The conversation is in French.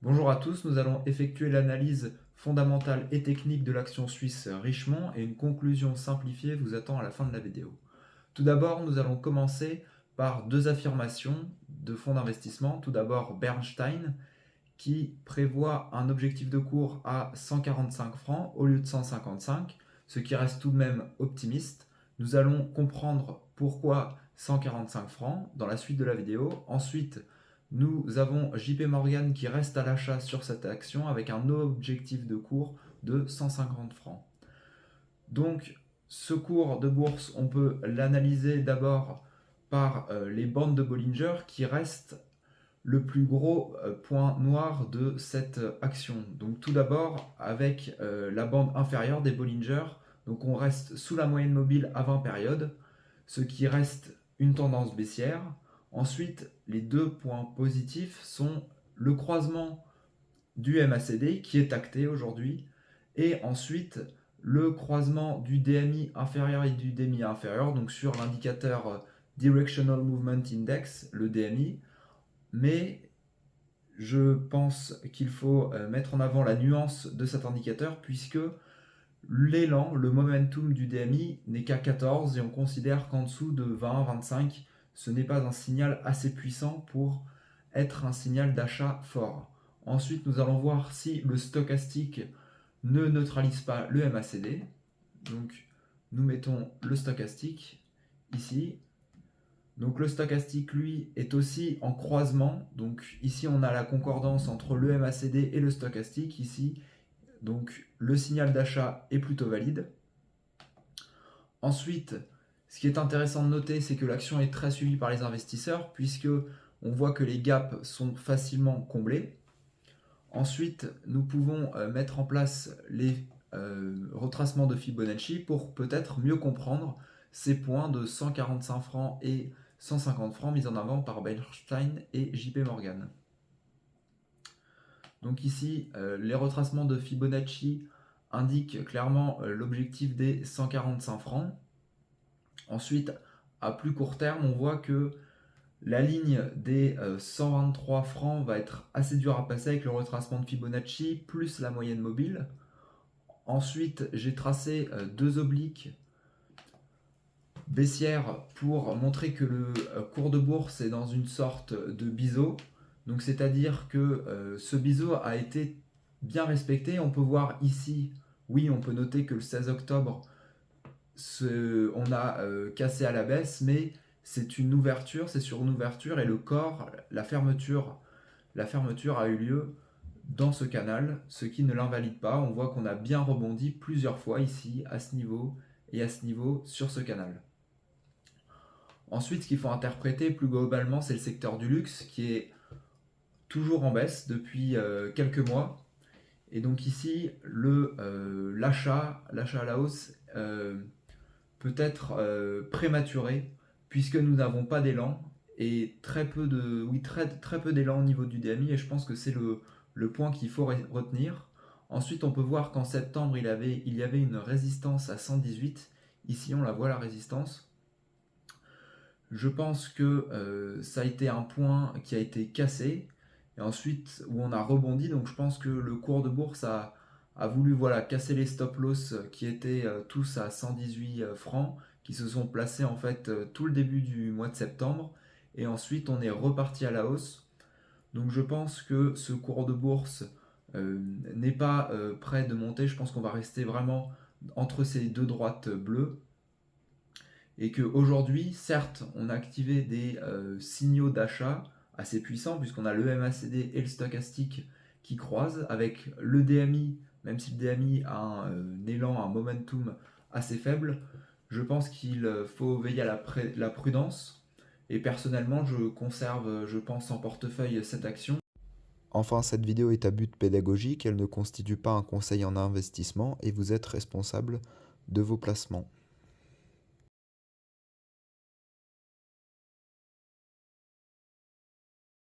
Bonjour à tous, nous allons effectuer l'analyse fondamentale et technique de l'action suisse Richemont et une conclusion simplifiée vous attend à la fin de la vidéo. Tout d'abord, nous allons commencer par deux affirmations de fonds d'investissement. Tout d'abord, Bernstein qui prévoit un objectif de cours à 145 francs au lieu de 155, ce qui reste tout de même optimiste. Nous allons comprendre pourquoi 145 francs dans la suite de la vidéo. Ensuite, nous avons JP Morgan qui reste à l'achat sur cette action avec un objectif de cours de 150 francs. Donc, ce cours de bourse, on peut l'analyser d'abord par les bandes de Bollinger qui restent le plus gros point noir de cette action. Donc tout d'abord avec la bande inférieure des Bollinger, donc on reste sous la moyenne mobile à 20 périodes, ce qui reste une tendance baissière. Ensuite, les deux points positifs sont le croisement du MACD qui est acté aujourd'hui, et ensuite le croisement du DMI inférieur et du DMI inférieur, donc sur l'indicateur Directional Movement Index, le DMI, mais je pense qu'il faut mettre en avant la nuance de cet indicateur puisque l'élan, le momentum du DMI n'est qu'à 14 et on considère qu'en dessous de 20-25, ce n'est pas un signal assez puissant pour être un signal d'achat fort. Ensuite, nous allons voir si le stochastique ne neutralise pas le MACD. Donc, nous mettons le stochastique ici. Donc le stochastique, lui, est aussi en croisement. Donc ici, on a la concordance entre le MACD et le stochastique. Ici, donc le signal d'achat est plutôt valide. Ensuite, ce qui est intéressant de noter, c'est que l'action est très suivie par les investisseurs puisque on voit que les gaps sont facilement comblés. Ensuite, nous pouvons mettre en place les retracements de Fibonacci pour peut-être mieux comprendre ces points de 145 francs et 150 francs mis en avant par Bernstein et JP Morgan. Donc ici, les retracements de Fibonacci indiquent clairement l'objectif des 145 francs. Ensuite, à plus court terme, on voit que la ligne des 123 francs va être assez dure à passer avec le retracement de Fibonacci plus la moyenne mobile. Ensuite, j'ai tracé deux obliques baissière pour montrer que le cours de bourse est dans une sorte de biseau. Donc c'est-à-dire que ce biseau a été bien respecté. On peut voir ici, oui, on peut noter que le 16 octobre, on a cassé à la baisse, mais c'est une ouverture, c'est sur une ouverture et le corps, la fermeture a eu lieu dans ce canal, ce qui ne l'invalide pas. On voit qu'on a bien rebondi plusieurs fois ici, à ce niveau et à ce niveau sur ce canal. Ensuite, ce qu'il faut interpréter plus globalement, c'est le secteur du luxe qui est toujours en baisse depuis quelques mois. Et donc ici, l'achat à la hausse peut être prématuré puisque nous n'avons pas d'élan et très peu d'élan au niveau du DMI, et je pense que c'est le point qu'il faut retenir. Ensuite, on peut voir qu'en septembre, il y avait une résistance à 118. Ici, on la voit, la résistance. Je pense que ça a été un point qui a été cassé et ensuite où on a rebondi. Donc je pense que le cours de bourse a voulu casser les stop loss qui étaient tous à 118 francs, qui se sont placés en fait tout le début du mois de septembre. Et ensuite on est reparti à la hausse. Donc je pense que ce cours de bourse n'est pas prêt de monter. Je pense qu'on va rester vraiment entre ces deux droites bleues et qu'aujourd'hui, certes, on a activé des signaux d'achat assez puissants, puisqu'on a le MACD et le stochastique qui croisent, avec le DMI, même si le DMI a un élan, un momentum assez faible. Je pense qu'il faut veiller à la prudence, et personnellement, je conserve, je pense, en portefeuille cette action. Enfin, cette vidéo est à but pédagogique, elle ne constitue pas un conseil en investissement et vous êtes responsable de vos placements.